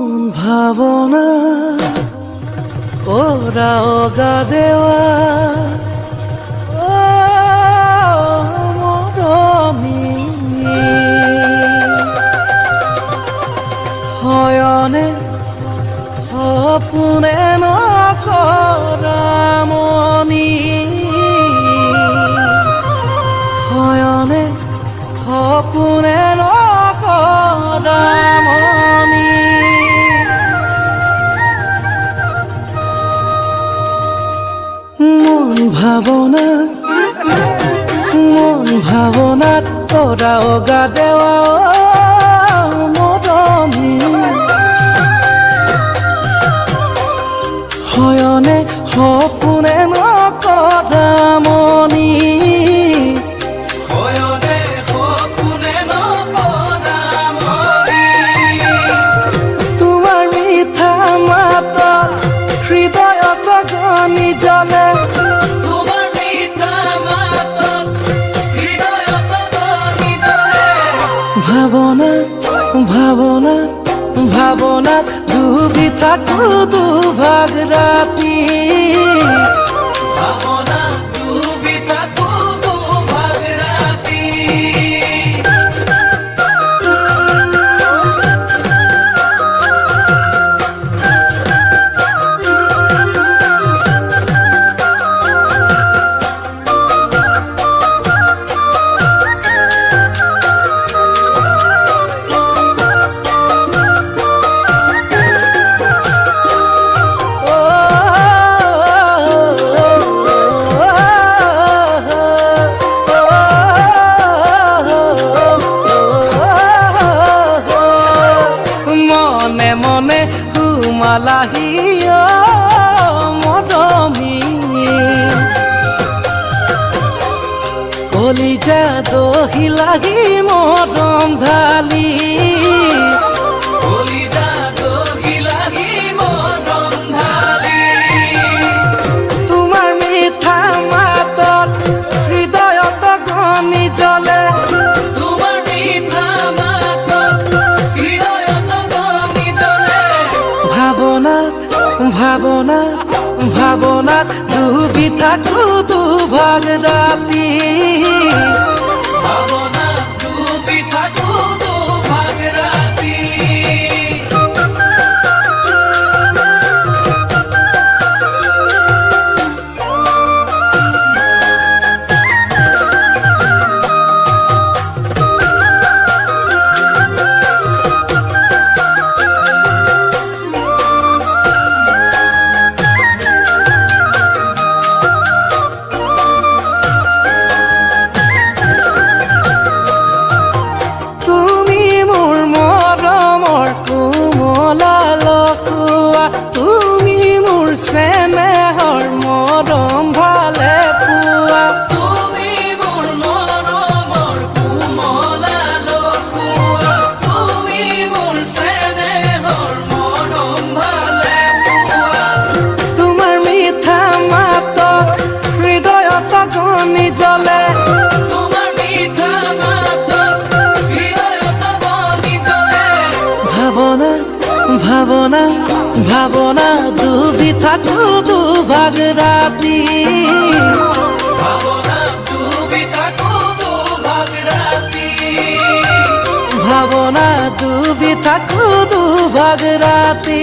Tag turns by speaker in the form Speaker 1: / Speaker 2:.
Speaker 1: মন ভাবনা ওরা অগা দেওয়া মরমী হয়নে সপোনে নকৰামনি হয়নে সপোনে নকৰামনি মন ভাৱনাত তৰা অগা দেৱা মৰমী হয়নে সপোনে নকৰামনি
Speaker 2: হয়নে সপোনে নকৰামনি
Speaker 1: তোমাৰ মিঠা মাত হৃদয়ত গনি জ্বলে
Speaker 2: তোমাৰ মিঠা মাতত হৃদয়ত গনি জ্বলে
Speaker 1: ভাৱনাত ডুবি থাকো দুভাগ ৰাতি
Speaker 2: ভাৱনাত ডুবি থাকো দুভাগ ৰাতি
Speaker 1: মনে সুমালাহি মৰমী কলিজা দহি লাগি মৰম ঢালি
Speaker 2: কলিজা দহি লাগি মৰম ঢালি
Speaker 1: তোমাৰ মিঠা মাতত হৃদয়ত গনি জ্বলে
Speaker 2: তোমাৰ মিঠা মাতত হৃদয়ত গনি জ্বলে
Speaker 1: ভাৱনাত ডুবি থাকো দুভাগ ৰাতি
Speaker 2: ভাৱনাত ডুবি থাকো দুভাগ ৰাতি
Speaker 1: চেনেহৰ মৰম ভালে পোৱা
Speaker 2: তুমি মোৰ মৰমৰ কোমলা লখুৱা তুমি মোৰ চেনেহৰ মৰম ভালে পোৱা
Speaker 1: তোমাৰ মিঠা মাতত হৃদয়ত গনি জ্বলে
Speaker 2: তোমাৰ মিঠা মাতত হৃদয়ত গনি জ্বলে
Speaker 1: ভাৱনা ডুবি থাকো দুভাগ ৰাতি
Speaker 2: ভাৱনাত ডুবি থাকো দুভাগ ৰাতি
Speaker 1: ভাৱনাত ডুবি থাকো দুভাগ ৰাতি